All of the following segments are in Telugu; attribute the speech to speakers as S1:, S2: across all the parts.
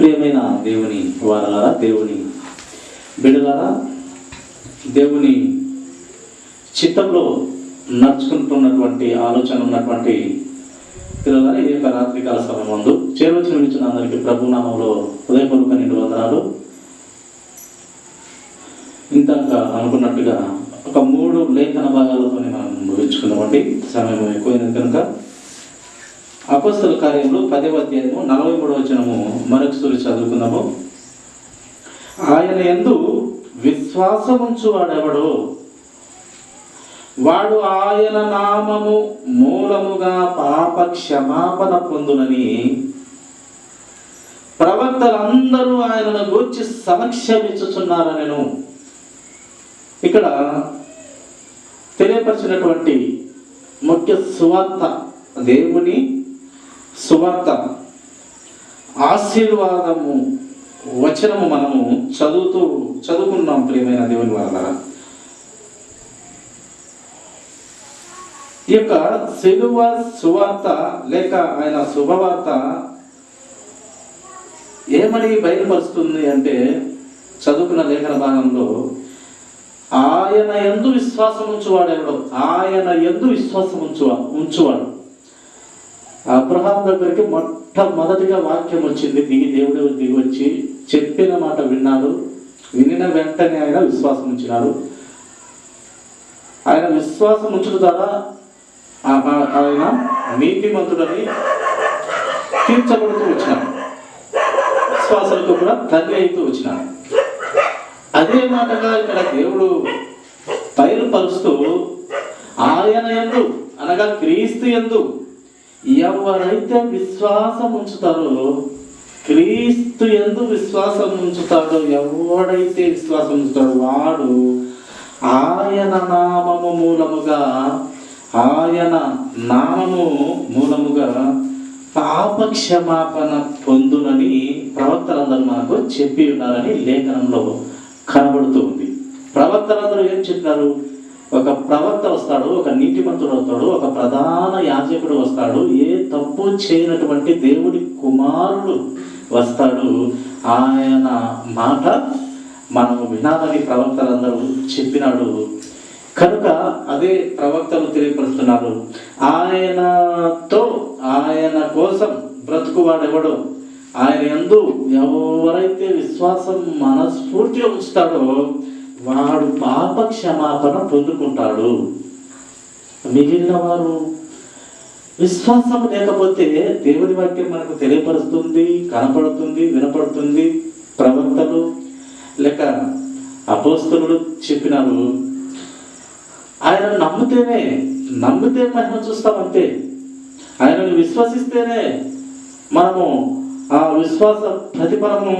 S1: ప్రియమైన దేవుని వారలారా, దేవుని బిడ్డలారా, దేవుని చిత్తంలో నడుచుకుంటున్నటువంటి ఆలోచన ఉన్నటువంటి పిల్లలారా, ఈ యొక్క రాత్రికాల సమయం ముందు చేరువచ్చిన అందరికీ ప్రభు నామంలో హృదయపూర్వక నిండు వందనాలు. ఇంతగా అనుకున్నట్టుగా ఒక 3 లేఖన భాగాలతో మనం ముగించుకుందామండి. సమయం ఎక్కువైనది కనుక అపోస్తలుల కార్యములు 10వ అధ్యాయము 43వ వచనము మరొకసారి చదువుకుందాము. ఆయన యందు విశ్వాసముంచు వాడెవడో వాడు ఆయన నామము మూలముగా పాప క్షమాపణ పొందునని ప్రవక్తలందరూ ఆయనను గూర్చి సమక్షమిచ్చుచున్నారనెను. ఇక్కడ తెలియపరిచినటువంటి ముఖ్య సువార్త, దేవుని సువార్త ఆశీర్వాదము వచనము మనము చదువుకున్నాం. ప్రియమైన దేవుని వారలారా, ఈ యొక్క సిలువ సువార్త లేక ఆయన శుభవార్త ఏమని బయలుపరుస్తుంది అంటే, చదువుకున్న లేఖన భాగంలో ఆయన యందు విశ్వాసం ఉంచువాడెవడో, ఆయన యందు విశ్వాసం ఉంచువాడు. అబ్రహాం దగ్గరికి మొట్టమొదటిగా వాక్యం వచ్చింది. దేవుడు దిగి వచ్చి చెప్పిన మాట విన్నాడు. వినిన వెంటనే ఆయన విశ్వాసం ఉంచినాడు. ఆయన విశ్వాసం ఉంచడం ద్వారా ఆయన నీతిమంతుడని తీర్చబడుతూ వచ్చినాడు. విశ్వాసాలకు కూడా తండ్రి అవుతూ వచ్చినాడు. అదే మాటగా ఇక్కడ దేవుడు బయలుపరుస్తూ ఆయన యందు అనగా క్రీస్తు యందు ఎవరైతే విశ్వాసం ఉంచుతారో, క్రీస్తు యందు విశ్వాసం ఉంచుతాడో, ఎవడైతే విశ్వాసం ఉంచుతాడో వాడు ఆయన నామము మూలముగా పాప క్షమాపణ పొందునని ప్రవక్తలందరూ మనకు చెప్పి ఉన్నారని లేఖనంలో కనబడుతూ ఉంది. ప్రవక్తలందరూ ఏం చెప్పినారు? ఒక ప్రవక్త వస్తాడు, ఒక నీతిమంతుడు వస్తాడు, ఒక ప్రధాన యాజకుడు వస్తాడు, ఏ తప్పు చేయనటువంటి దేవుడి కుమారుడు వస్తాడు. ఆయన మాట మనము వినాలని ప్రవక్తలందరూ చెప్పినాడు. కనుక అదే ప్రవక్తలు తెలియపరుస్తున్నారు. ఆయన కోసం బ్రతుకువాడెవడో, ఆయన యందు ఎవరైతే విశ్వాసం మనస్ఫూర్తిగా ఉంచుతాడో వాడు పాప క్షమాపణ పొందుకుంటాడు. మిగిలిన వారు విశ్వాసం లేకపోతే దేవుని వాక్యం మనకు తెలియపరుస్తుంది, కనపడుతుంది, వినపడుతుంది. ప్రవక్తలు లేక అపోస్తలుడు చెప్పినారు. ఆయన నమ్మితే మహిమ చూస్తామంతే. ఆయనను విశ్వసిస్తేనే మనము ఆ విశ్వాస ప్రతిఫలము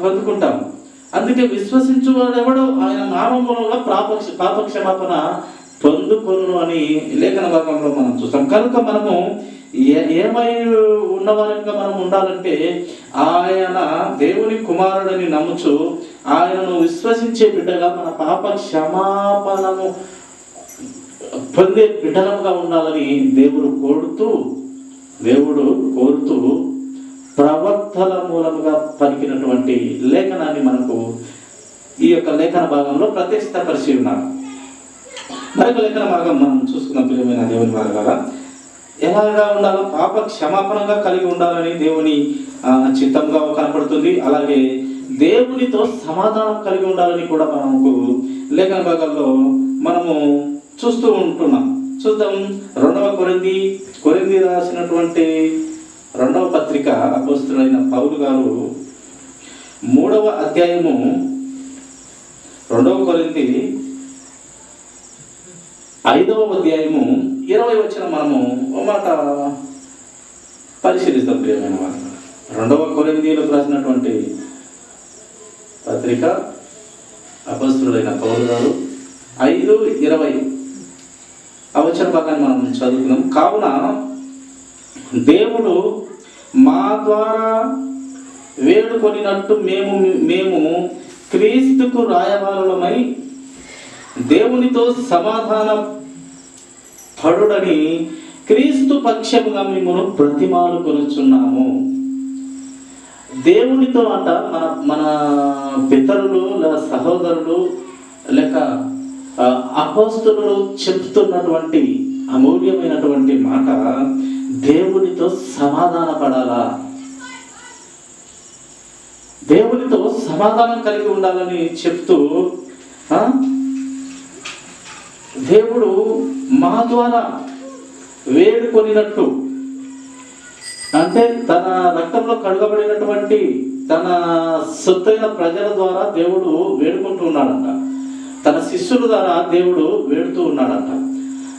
S1: పొందుకుంటాం. అందుకే విశ్వసించువాడెవడో ఆయన నామములో పాప క్షమాపణ పొందుకొను అని లేఖన భాగంలో మనం చూస్తాం. కనుక మనము ఏమై ఉన్నవారంగా మనం ఉండాలంటే, ఆయన దేవుని కుమారుడని నమ్ముచు ఆయనను విశ్వసించే బిడ్డగా మన పాప క్షమాపణను పొందే బిడ్డలుగా ఉండాలని దేవుడు కోరుతూ ప్రవక్తల మూలముగా పలికినటువంటి లేఖనాన్ని మనకు ఈ యొక్క లేఖన భాగంలో ప్రత్యక్షపరిచి ఉన్నారు. మరొక లేఖన భాగం మనం చూసుకున్న ప్రియమైన దేవుని వారి ద్వారా ఎలాగా ఉండాలో, పాప క్షమాపణగా కలిగి ఉండాలని దేవుని చిత్తంగా కనపడుతుంది. అలాగే దేవునితో సమాధానం కలిగి ఉండాలని కూడా మనకు లేఖన భాగాల్లో మనము చూస్తూ ఉంటున్నాం. చూద్దాం. 2వ కొరింథీ రాసినటువంటి 2వ పత్రిక అపోస్తలుడైన పౌలు గారు 3వ అధ్యాయము 2వ కొరింథీ 5వ అధ్యాయము 20వ వచనం మనము ఒక మాట పరిశీలిస్తాం. ప్రియమైన వారు, 2వ కొరింథీలకు రాసినటువంటి పత్రిక అపోస్తలుడైన పౌలు గారు 5:20 వచన భాగాన్ని మనం చదువుకున్నాం. కావున దేవుడు మా ద్వారా వేడుకొనినట్టు మేము క్రీస్తుకు రాయబారులమై దేవునితో సమాధాన పడుడని క్రీస్తు పక్షముగా మిమ్మల్ని బ్రతిమాలుకొనుచున్నాము. దేవునితో అంట మన మన పితరులు లేదా సహోదరులు లేక అపోస్తలులు చెప్తున్నటువంటి అమూల్యమైనటువంటి మాట, దేవునితో సమాధాన పడాలా, దేవునితో సమాధానం కలిగి ఉండాలని చెప్తూ దేవుడు మా ద్వారా వేడుకొనినట్టు, అంటే తన రక్తంలో కడగబడినటువంటి తన సొత్తైన ప్రజల ద్వారా దేవుడు వేడుకుంటూ ఉన్నాడంట. తన శిష్యుల ద్వారా దేవుడు వేడుతూ ఉన్నాడంట.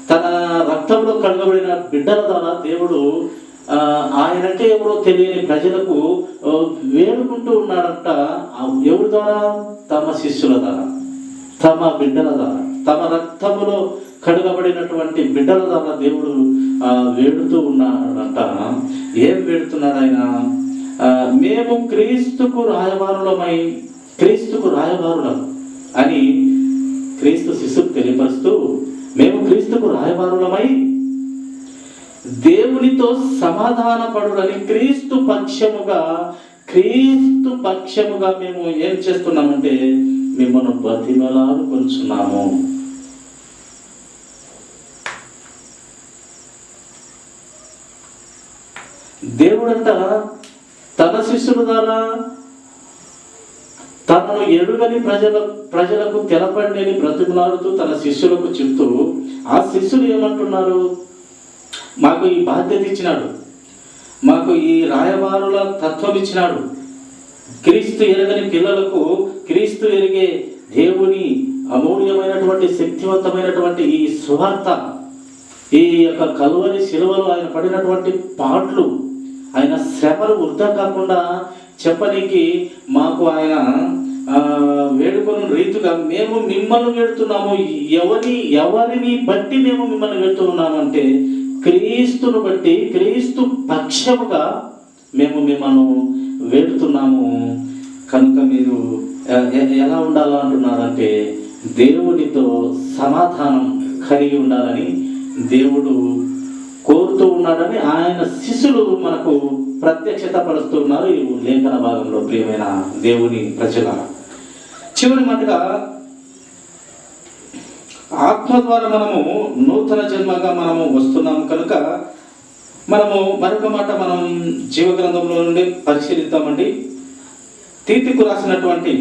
S1: తన రక్తంలో కడగబడిన బిడ్డల ద్వారా దేవుడు ఆయనంటే ఎవరో తెలియని ప్రజలకు వేడుకుంటూ ఉన్నాడంట. ఎవరి ద్వారా? తమ శిష్యుల ద్వారా, తమ బిడ్డల ద్వారా, తమ రక్తములో కడగబడినటువంటి బిడ్డల ద్వారా దేవుడు వేడుతూ ఉన్నాడంట. ఏం వేడుతున్నాడు ఆయన? మేము క్రీస్తుకు రాయబారులమై, క్రీస్తుకు రాయబారులం అని క్రీస్తు శిశువు తెలియపరుస్తూ, మేము క్రీస్తుకు రాయబారులమై దేవునితో సమాధాన పడుడని క్రీస్తు పక్షముగా మేము ఏం చేస్తున్నామంటే మిమ్మల్ని బతిమలాడుకొనుచున్నాము. దేవుడంట తన శిష్యుల ద్వారా తనను ఎరుగని ప్రజలకు తెలపండి అని బ్రతిమలాడుతూ తన శిష్యులకు చెప్తూ, ఆ శిష్యులు ఏమంటున్నారు? మాకు ఈ బాధ్యత ఇచ్చినాడు, మాకు ఈ రాయబారుల తత్వం ఇచ్చినాడు. క్రీస్తు ఎరగని పిల్లలకు క్రీస్తు ఎరిగే దేవుని అమూల్యమైనటువంటి శక్తివంతమైనటువంటి ఈ సువార్త, ఈ యొక్క కలువరి శిలువలో ఆయన పడినటువంటి పాటలు, ఆయన శ్రమలు వృధా కాకుండా చెప్పనికి మాకు ఆయన వేడుకొని రీతిగా మేము మిమ్మల్ని వేడుతున్నాము. ఎవరిని బట్టి మేము మిమ్మల్ని వేడుతున్నాము అంటే క్రీస్తును బట్టి, క్రీస్తు పక్షముగా మేము మిమ్మల్ని వేడుతున్నాము. కనుక మీరు ఎలా ఉండాలో అంటున్నారంటే దేవునితో సమాధానం కలిగి ఉండాలని దేవుడు కోరుతూ ఉన్నాడని ఆయన శిష్యులు మనకు ప్రత్యక్షత పరుస్తున్నారు ఈ లేఖన భాగంలో. ప్రియమైన దేవుని ప్రజల, చివరి మాటగా ఆత్మ ద్వారా మనము నూతన జన్మగా మనము వస్తున్నాము కనుక మనము మరొక మాట మనం జీవగ్రంథంలో నుండి పరిశీలిద్దామండి. తీతుకు రాసినటువంటి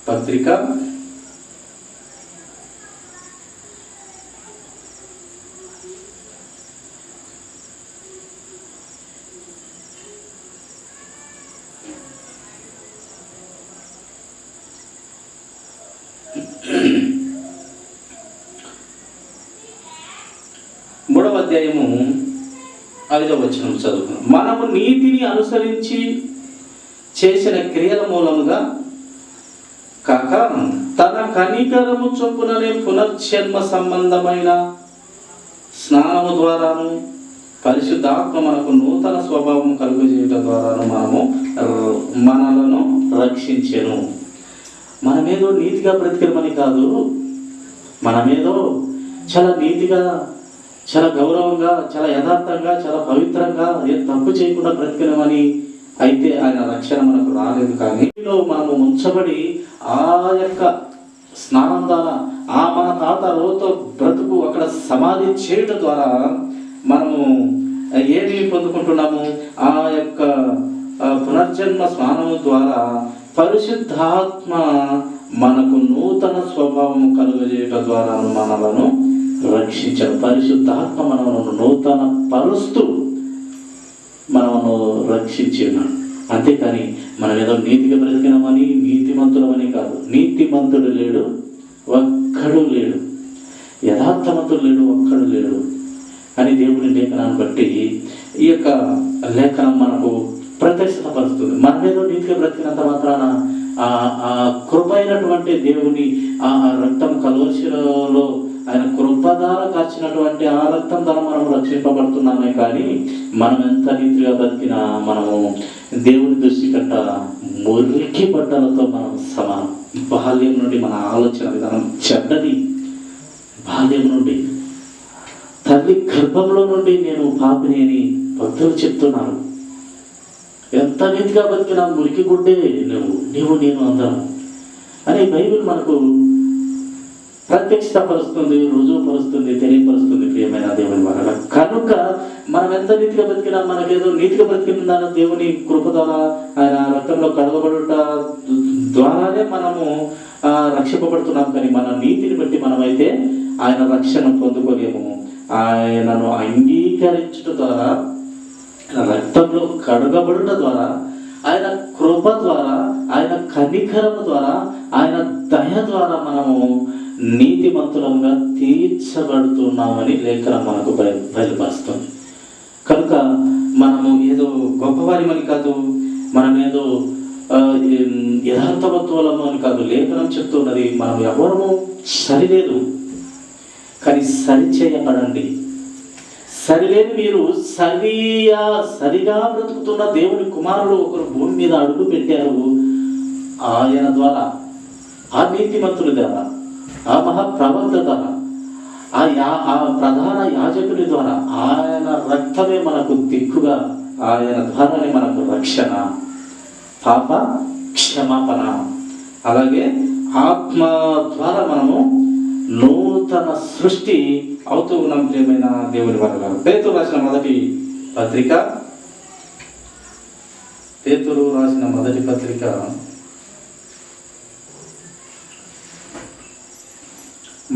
S1: పత్రిక 3వ అధ్యాయము 5వ వచనం చదువుకున్నాం. మనము నీతిని అనుసరించి చేసిన క్రియల మూలముగా కాక తన కనికరము చొప్పుననే పునర్జన్మ సంబంధమైన స్నానము ద్వారాను పరిశుద్ధాత్మ మనకు నూతన స్వభావం కలుగజేయడం ద్వారాను మనలను రక్షించెను. మనమేదో నీతిగా బ్రతికమని కాదు, మనమేదో చాలా నీతిగా, చాలా గౌరవంగా, చాలా యథార్థంగా, చాలా పవిత్రంగా, ఏం తప్పు చేయకుండా బ్రతికినమని అయితే ఆయన రక్షణ మనకు రాలేదు. కానీ మనము ఉంచబడి ఆ యొక్క స్నానం ద్వారా మన తాత రోజుతో బ్రతుకు అక్కడ సమాధి చేయడం ద్వారా మనము ఏమి పొందుకుంటున్నాము? ఆ యొక్క పునర్జన్మ స్నానము ద్వారా పరిశుద్ధాత్మ మనకు నూతన స్వభావం కలుగజేయటం ద్వారా మనలను రక్షించాడు. పరిశుద్ధాత్మ మనలను నూతన పరుస్తూ మనను రక్షించి ఉన్నాడు. అంతేకాని మనం ఏదో నీతిగా బ్రతికినామని, నీతిమంతులమని కాదు. నీతిమంతుడు లేడు, ఒక్కడు లేడు. యథార్థవంతుడు లేడు, ఒక్కడు లేడు అని దేవుని లేఖనాన్ని బట్టి ఈ యొక్క లేఖనం మనకు ప్రత్యక్షతపరుస్తుంది. మనమేదో నీతిగా బ్రతికినంత మాత్రాన ఆ కృప అయినటువంటి దేవుని ఆ రక్తం కలువరిలో ఆయన కృపధార కాచినటువంటి ఆ రక్తం ద్వారా మనం రక్షింపబడుతున్నామే. కానీ మనం ఎంత నీతిగా బ్రతికినా మనము దేవుని దృష్టి కంట మురికి బట్టలతో మనం సమానం. బాల్యం నుండి మన ఆలోచన విధానం చెడ్డది. బాల్యం నుండి, తల్లి గర్భంలో నుండి నేను పాపిని అని భక్తులు చెప్తున్నారు. ఎంత నీతిగా బతికినా మురికి గుడ్డే నీవు నేను అందరం అని బైబిల్ మనకు ప్రత్యక్షపరుస్తుంది, రుజువుపరుస్తుంది, తెలియపరుస్తుంది ప్రియమైన దేవుని వల్ల. కనుక మనం ఎంత నీతిగా బతికినా, మనకేదో నీతిగా బతికిన దేవుని కృప ద్వారా, ఆయన రక్తంలో కడగబడుట ద్వారానే మనము రక్షింపబడుతున్నాం. కానీ మన నీతిని బట్టి మనమైతే ఆయన రక్షణ పొందుకోలేము. ఆయనను అంగీకరించుట ద్వారా, రక్తంలో కడగబడుట ద్వారా, ఆయన కృప ద్వారా, ఆయన కనికరము ద్వారా, ఆయన దయ ద్వారా మనము నీతిమంతులంగా తీర్చబడుతున్నామని లేఖనం మనకు బయలుపరుస్తుంది. కనుక మనము ఏదో గొప్పవారిమని కాదు, మనం ఏదో యథార్థవంతులము అని కాదు. లేఖనం చెప్తున్నది మనం ఎవరము సరిలేదు, కానీ సరిచేయబడండి. సరిలేని మీరు సరిగా బ్రతుకుతున్న దేవుని కుమారుడు ఒకరు భూమి మీద అడుగు పెట్టారు. ఆయన ద్వారా, ఆ నీతిమంతుని ద్వారా, ఆ మహాప్రవక్త ద్వారా, ఆ ప్రధాన యాజకుని ద్వారా, ఆయన రక్తమే మనకు దిక్కుగా, ఆయన ద్వారానే మనకు రక్షణ, పాప క్షమాపణ, అలాగే ఆత్మ ద్వారా మనము నూతన సృష్టి అవుతూ ఉన్నాం ప్రియమైన దేవుని వల్ల. పేతురు రాసిన మొదటి పత్రిక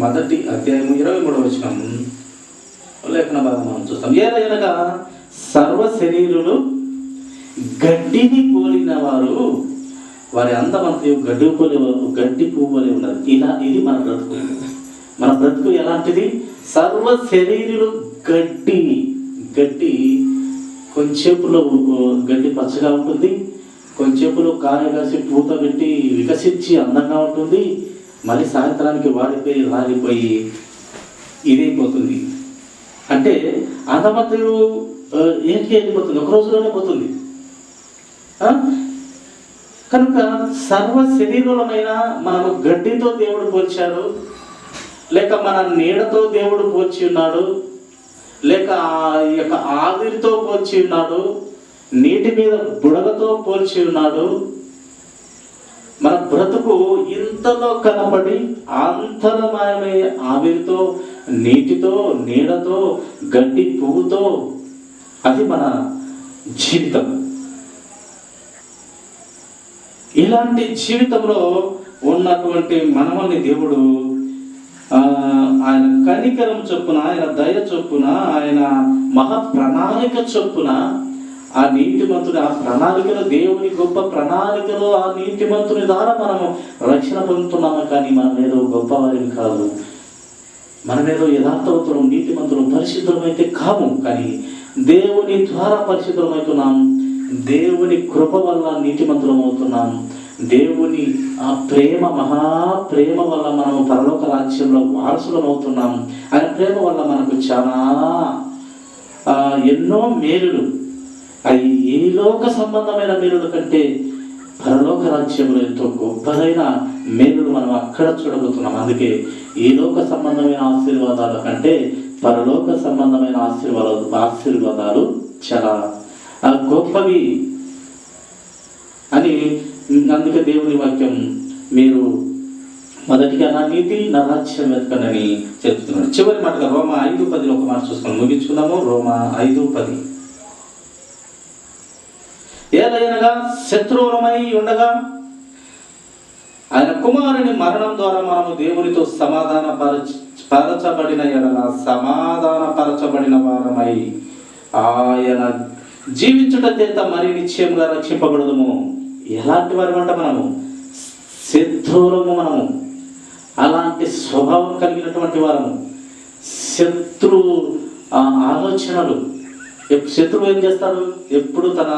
S1: మొదటి అధ్యాయము 23వ వచనం లేఖన భాగం మనం చూస్తాం. ఏదైనా సర్వ శరీరులు గడ్డిని పోలిన వారు, వారి అందమంతయు గడ్డి పువ్వులే ఉన్నది. ఇది మన బ్రతుకు. మన బ్రతుకు ఎలాంటిది? సర్వ శరీరులు గడ్డి కొంచెంసేపులో గడ్డి పచ్చగా ఉంటుంది, కొంచెంసేపులో కాయగాసి పూత పెట్టి వికసించి అందంగా ఉంటుంది, మళ్ళీ సాయంత్రానికి వాడిపోయి రాలిపోయి ఇదైపోతుంది. అంటే అందమంతయు ఏంటి వెళ్ళిపోతుంది, ఒక రోజులోనే పోతుంది. కనుక సర్వ శరీరులమైన మనము గడ్డితో దేవుడు పోల్చాడు, లేక మన నీడతో దేవుడు పోల్చి ఉన్నాడు, లేక ఈ యొక్క ఆవిరితో పోల్చి ఉన్నాడు, నీటి మీద బుడగతో పోల్చి ఉన్నాడు. మన బ్రతుకు ఇంతలో కనబడి అంతలో మాయమయ్యే ఆవిరితో, నీటితో, నీడతో, గడ్డి పువ్వుతో, అది మన జీవితం. ఇలాంటి జీవితంలో ఉన్నటువంటి మనల్ని దేవుడు ఆయన కనికరం చొప్పున, ఆయన దయ చొప్పున, ఆయన మహా ప్రణాళిక చొప్పున, ఆ నీతిమంతుని, ఆ ప్రణాళికలో, దేవుని గొప్ప ప్రణాళికలో ఆ నీతిమంతుని ద్వారా మనము రక్షణ పొందుతున్నాము. కానీ మనం ఏదో గొప్పవారిని కాదు, మనమేదో యథార్థవంతులం, నీతిమంతులం, పరిశుద్ధమైతే కాము. కానీ దేవుని ద్వారా పరిశుద్ధమవుతున్నాం, దేవుని కృప వల్ల నీతిమంతులం అవుతున్నాం. దేవుని ఆ ప్రేమ, మహాప్రేమ వల్ల మనము పరలోక రాజ్యంలో వారసులం అవుతున్నాం. ఆయన ప్రేమ వల్ల మనకు చాలా ఎన్నో మేలులు, అది ఈ లోక సంబంధమైన మేలుల కంటే పరలోక రాజ్యంలో ఎంతో గొప్పదైన మేలులు మనం అక్కడ చూడబోతున్నాం. అందుకే ఈ లోక సంబంధమైన ఆశీర్వాదాల కంటే పరలోక సంబంధమైన ఆశీర్వాదాలు చాలా గొప్పవి అని. అందుకే దేవుని వాక్యం, మీరు మొదటిగా నా నీతి, నా రాజ్యం వెతకండి చెప్తున్నాడు. చివరి మాటగా రోమా 5:10 ఒక మాట చూసుకొని ముగించుకుందాము. రోమా 5:10, ఏదైనా శత్రువులమై ఉండగా ఆయన కుమారుని మరణం ద్వారా మనము దేవునితో సమాధానపరచబడిన వారమై ఆయన జీవించుట చేత మరి నిశ్చయంగా రక్షింపబడదుము. ఎలాంటి వారు అంట? మనము శత్రువులము. మనము అలాంటి స్వభావం కలిగినటువంటి వారము. శత్రు ఆలోచనలు. శత్రువు ఏం చేస్తాడు? ఎప్పుడు తన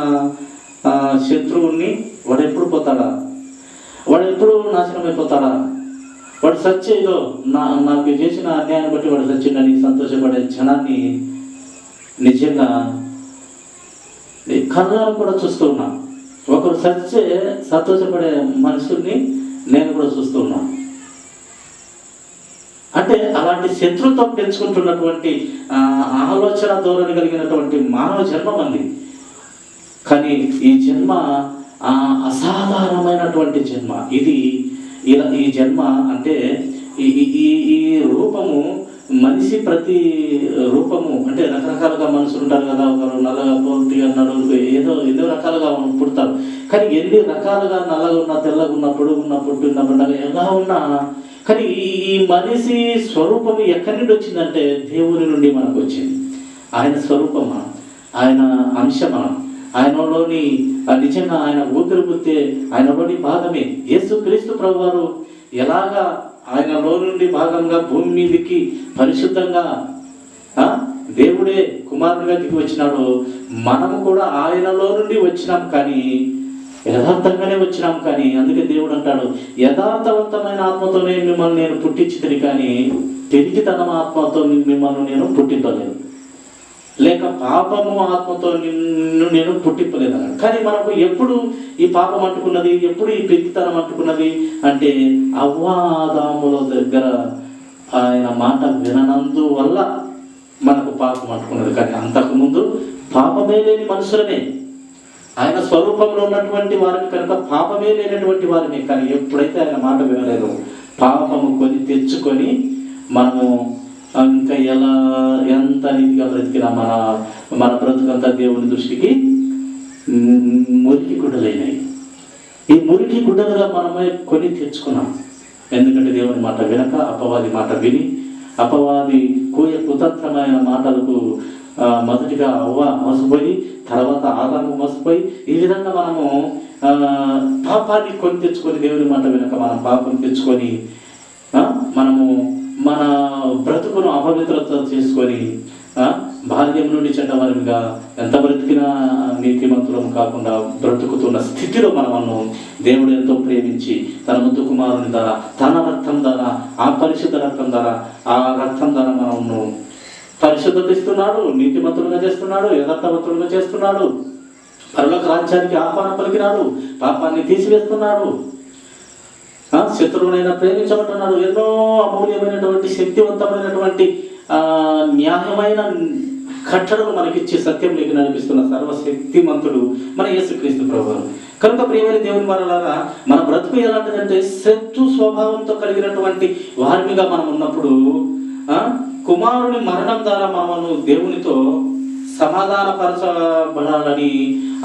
S1: శత్రువుని వాడు ఎప్పుడు పోతాడా, వాడు ఎప్పుడు నాశనం అయిపోతాడా, వాడు సచ్చేదో నాకు చేసిన అన్యాయాన్ని బట్టి వాడు సచ్చిండని సంతోషపడే జనాన్ని నిజంగా కళ్ళారా కూడా చూస్తూ ఉన్నా. ఒకరు సచ్చే సంతోషపడే మనుషుల్ని నేను కూడా చూస్తూ ఉన్నా. అంటే అలాంటి శత్రుత్వం పెంచుకుంటున్నటువంటి ఆలోచన ధోరణి కలిగినటువంటి మానవ జన్మ మంది. కానీ ఈ జన్మ అసాధారణమైనటువంటి జన్మ. ఇది ఇలా ఈ జన్మ అంటే ఈ ఈ ఈ రూపము, మనిషి ప్రతి రూపము అంటే రకరకాలుగా మనుషులు ఉంటారు కదా, ఒకరు నల్లగా పొట్టిగా నడువులు ఏదో రకాలుగా పుడతారు. కానీ ఎన్ని రకాలుగా నల్లగా ఉన్నా, తెల్లగా ఉన్నా, పొడుగున్నా, పొట్టున్నా, బండగా ఎలా ఉన్నా, కానీ ఈ మనిషి స్వరూపం ఎక్కడి నుండి వచ్చిందంటే దేవుని నుండి మనకు వచ్చింది. ఆయన స్వరూపం మనం, ఆయన అంశ మనం, ఆయనలోని నిజంగా ఆయన ఊపిరి పుట్టే ఆయనలోని భాగమే. యేసుక్రీస్తు ప్రభువారు ఎలాగా ఆయనలో నుండి భాగంగా భూమి మీదకి పరిశుద్ధంగా దేవుడే కుమారుడిగా దిగి వచ్చినాడు, మనము కూడా ఆయనలో నుండి వచ్చినాం. కానీ యథార్థంగానే వచ్చినాం. కానీ అందుకే దేవుడు అంటాడు, యథార్థవంతమైన ఆత్మతోనే మిమ్మల్ని నేను పుట్టించితిని, కానీ పెరిగితనం ఆత్మతో మిమ్మల్ని నేను పుట్టింపలేదు, లేక పాపము ఆత్మతో నిన్ను నేను పుట్టింపలేదు అన్నాడు. కానీ మనకు ఎప్పుడు ఈ పాపం అంటుకున్నది, ఎప్పుడు ఈ పెరిగితనం అంటుకున్నది అంటే అవ్వాదాముల దగ్గర ఆయన మాట విననందు వల్ల మనకు పాపం అంటుకున్నది. కానీ అంతకుముందు పాపమే లేని మనుషులనే, ఆయన స్వరూపంలో ఉన్నటువంటి వారిని కనుక పాపమే లేనటువంటి వారిని. కానీ ఎప్పుడైతే ఆయన మాట వినలేదు, పాపము కొని తెచ్చుకొని మనము ఇంకా ఎంత నీతిగా బ్రతికినా మన బ్రతుకంతా దేవుని దృష్టికి మురికి గుడ్డలైనాయి. ఈ మురికి గుడ్డలుగా మనమే కొని తెచ్చుకున్నాం. ఎందుకంటే దేవుని మాట వినక అపవాది మాట విని, అపవాది కుతంత్రమైన మాటలకు మొదటిగా అవ్వ మోసపోయి, తర్వాత ఆదాము మోసపోయి, ఈ విధంగా మనము పాపాన్ని కొని తెచ్చుకొని, దేవుని మాట వినక మనం పాపం తెచ్చుకొని మనము మన బ్రతుకును అపవిత్రత చేసుకొని బాల్యం నుండి చెడ్డవారిగా ఎంత బ్రతికినా నీతిమంతులం కాకుండా బ్రతుకుతున్న స్థితిలో మనము దేవుడు ఎంతో ప్రేమించి తన ముద్దు కుమారుని ద్వారా, తన రక్తం ద్వారా, ఆ పరిశుద్ధ రక్తం ద్వారా, ఆ రక్తం ద్వారా మనము పరిశుద్ధత ఇస్తున్నాడు, నీతిమంతులుగా చేస్తున్నాడు, యథార్థవంతులుగా చేస్తున్నాడు, పరలోక రాజ్యానికి ఆహ్వానం పలికినాడు, పాపాన్ని తీసివేస్తున్నాడు, శత్రువునైనా ప్రేమించబడుతున్నాడు. ఎన్నో అమూల్యమైనటువంటి శక్తివంతమైనటువంటి న్యాయమైన కట్టడలు మనకిచ్చి సత్యంలోకి నడిపిస్తున్న సర్వశక్తిమంతుడు మన యేసుక్రీస్తు ప్రభువు. కనుక ప్రియమైన దేవుని వారలారా, మన బ్రతుకు ఎలాంటిదంటే శత్రు స్వభావంతో కలిగినటువంటి వారిగా మనం ఉన్నప్పుడు కుమారుని మరణం ద్వారా మనము దేవునితో సమాధానపరచబడాలని,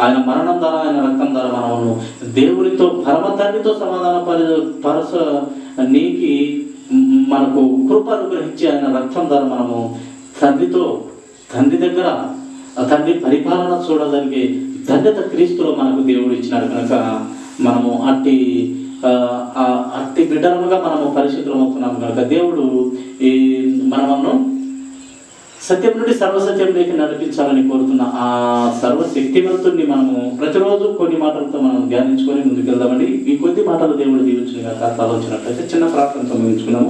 S1: ఆయన మరణం ద్వారా, ఆయన రక్తం ద్వారా మనము దేవునితో పరమ తండ్రితో సమాధానపరచ నీకి మనకు కృప అనుగ్రహించి ఆయన రక్తం ద్వారా మనము తండ్రి దగ్గర తండ్రి పరిపాలన చూడడానికి ధన్యత క్రీస్తులో మనకు దేవుడు ఇచ్చినాడు. కనుక మనము అట్టి బిడ్డలుగా మనము పరిశుద్ధమవుతున్నాము. కనుక దేవుడు మనము సత్యం నుండి సర్వసత్యంలోకి నడిపించాలని కోరుతున్న ఆ సర్వశక్తివంతుడిని మనము ప్రతిరోజు కొన్ని మాటలతో మనం ధ్యానించుకొని ముందుకెళ్దామండి. ఈ కొద్ది మాటలు దేవుడు దీవించిన ఆలోచనట్లయితే చిన్న ప్రార్థనతో ముగించుకున్నాము.